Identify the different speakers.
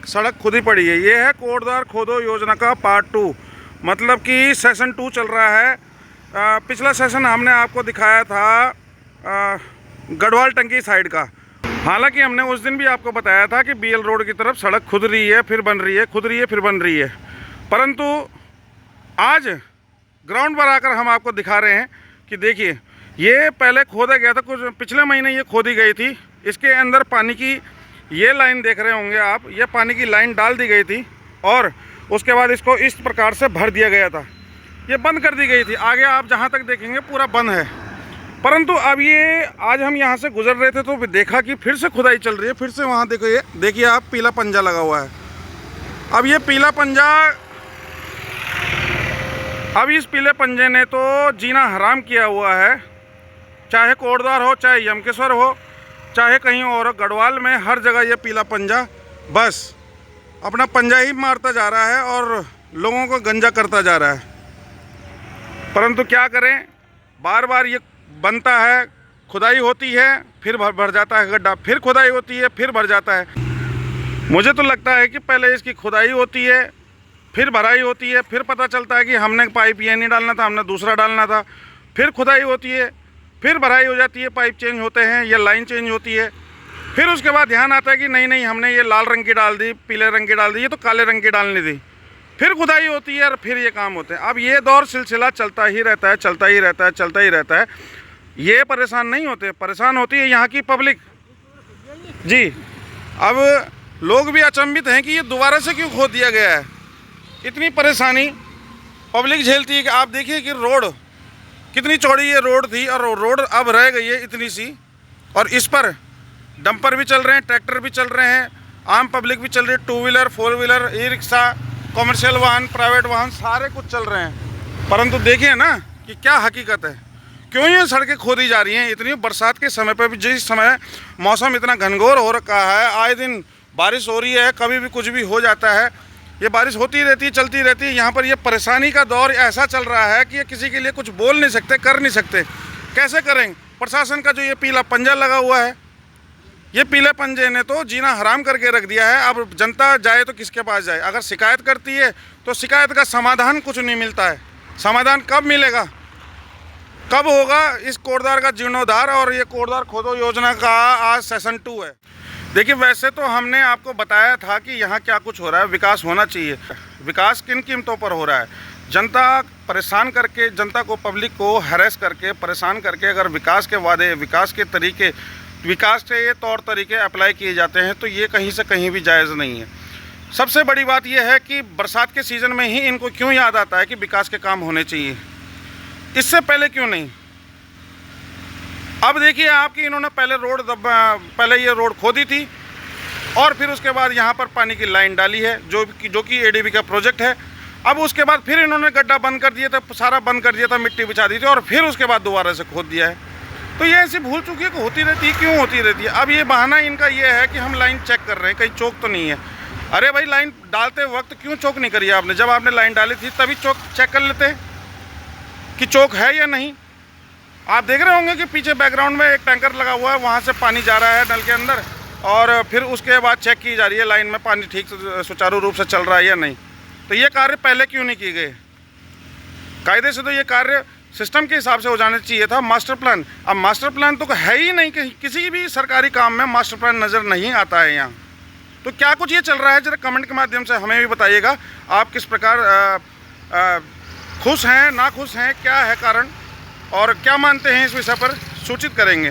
Speaker 1: सड़क खुदी पड़ी है। ये है कोटद्वार खोदो योजना का पार्ट 2, मतलब कि सेशन 2 चल रहा है। पिछला सेशन हमने आपको दिखाया था गढ़वाल टंकी साइड का। हालांकि हमने उस दिन भी आपको बताया था कि बीएल रोड की तरफ सड़क खुद रही है, फिर बन रही है, खुद रही है, फिर बन रही है। परंतु आज ग्राउंड पर आकर हम आपको दिखा रहे हैं कि देखिए, ये पहले खोदा गया था, कुछ पिछले महीने ये खोदी गई थी। इसके अंदर पानी की ये लाइन देख रहे होंगे आप, ये पानी की लाइन डाल दी गई थी और उसके बाद इसको इस प्रकार से भर दिया गया था। ये बंद कर दी गई थी, आगे आप जहाँ तक देखेंगे पूरा बंद है। परंतु अब ये आज हम यहाँ से गुजर रहे थे तो देखा कि फिर से खुदाई चल रही है। फिर से वहाँ देखिए आप, पीला पंजा लगा हुआ है। अब ये पीला पंजा, अब इस पीले पंजे ने तो जीना हराम किया हुआ है। चाहे कोटद्वार हो, चाहे यमकेश्वर हो, चाहे कहीं और, गढ़वाल में हर जगह ये पीला पंजा बस अपना पंजा ही मारता जा रहा है और लोगों को गंजा करता जा रहा है। परंतु क्या करें, बार बार ये बनता है, खुदाई होती है, फिर भर जाता है गड्ढा, फिर खुदाई होती है, फिर भर जाता है। मुझे तो लगता है कि पहले इसकी खुदाई होती है, फिर भराई होती है, फिर पता चलता है कि हमने पाइप ये नहीं डालना था, हमने दूसरा डालना था। फिर खुदाई होती है, फिर भराई हो जाती है, पाइप चेंज होते हैं, ये लाइन चेंज होती है। फिर उसके बाद ध्यान आता है कि नहीं हमने ये लाल रंग की डाल दी, पीले रंग की डाल दी, ये तो काले रंग की डालनी थी। फिर खुदाई होती है और फिर ये काम होते हैं। अब ये दौर सिलसिला चलता ही रहता है, चलता ही रहता है, चलता ही रहता है। ये परेशान नहीं होते, परेशान होती है यहाँ की पब्लिक जी। अब लोग भी अचंभित हैं कि ये दोबारा से क्यों खोद दिया गया है। इतनी परेशानी पब्लिक झेलती है कि आप देखिए कि रोड कितनी चौड़ी ये रोड थी और रोड अब रह गई है इतनी सी, और इस पर डंपर भी चल रहे हैं, ट्रैक्टर भी चल रहे हैं, आम पब्लिक भी चल रही है, 2 wheeler, 4 wheeler, e rickshaw, commercial वाहन, प्राइवेट वाहन, सारे कुछ चल रहे हैं। परंतु देखिए ना कि क्या हकीकत है, क्यों ये सड़कें खोदी जा रही हैं इतनी बरसात के समय पर भी। जिस समय मौसम इतना घनघोर हो रखा है, आए दिन बारिश हो रही है, कभी भी कुछ भी हो जाता है, ये बारिश होती रहती है, चलती रहती है। यहाँ पर ये परेशानी का दौर ऐसा चल रहा है कि ये किसी के लिए कुछ बोल नहीं सकते, कर नहीं सकते। कैसे करेंगे? प्रशासन का जो ये पीला पंजा लगा हुआ है, ये पीले पंजे ने तो जीना हराम करके रख दिया है। अब जनता जाए तो किसके पास जाए? अगर शिकायत करती है तो शिकायत का समाधान कुछ नहीं मिलता है। समाधान कब मिलेगा, कब होगा इस कोटद्वार का जीर्णोद्धार? और ये कोटद्वार खोदो योजना का आज सेशन 2 है। देखिए, वैसे तो हमने आपको बताया था कि यहाँ क्या कुछ हो रहा है, विकास होना चाहिए। विकास किन कीमतों पर हो रहा है? जनता परेशान करके, जनता को, पब्लिक को हैरेस करके, परेशान करके अगर विकास के वादे, विकास के तरीके, विकास के ये तौर तरीके अप्लाई किए जाते हैं तो ये कहीं से कहीं भी जायज़ नहीं है। सबसे बड़ी बात यह है कि बरसात के सीज़न में ही इनको क्यों याद आता है कि विकास के काम होने चाहिए, इससे पहले क्यों नहीं? अब देखिए आपकी, इन्होंने पहले ये रोड खोदी थी और फिर उसके बाद यहाँ पर पानी की लाइन डाली है जो कि एडीबी का प्रोजेक्ट है। अब उसके बाद फिर इन्होंने गड्ढा बंद कर दिया था, सारा बंद कर दिया था, मिट्टी बिछा दी थी और फिर उसके बाद दोबारा से खोद दिया है। तो ये ऐसी भूल चुकी है कि होती रहती है, क्यों होती रहती है? अब ये बहाना इनका ये है कि हम लाइन चेक कर रहे हैं, कहीं चौक तो नहीं है। अरे भाई, लाइन डालते वक्त क्यों चौक नहीं करी आपने? जब आपने लाइन डाली थी तभी चौक चेक कर लेते कि चौक है या नहीं। आप देख रहे होंगे कि पीछे बैकग्राउंड में एक टैंकर लगा हुआ है, वहाँ से पानी जा रहा है नल के अंदर और फिर उसके बाद चेक की जा रही है लाइन में पानी ठीक सुचारू रूप से चल रहा है या नहीं। तो ये कार्य पहले क्यों नहीं किए गए? कायदे से तो ये कार्य सिस्टम के हिसाब से हो जाना चाहिए था। मास्टर प्लान, अब मास्टर प्लान तो है ही नहीं, कहीं किसी भी सरकारी काम में मास्टर प्लान नज़र नहीं आता है यहाँ। तो क्या कुछ ये चल रहा है, जरा कमेंट के माध्यम से हमें भी बताइएगा। आप किस प्रकार खुश हैं, ना खुश हैं, क्या है कारण और क्या मानते हैं इस विषय पर सूचित करेंगे।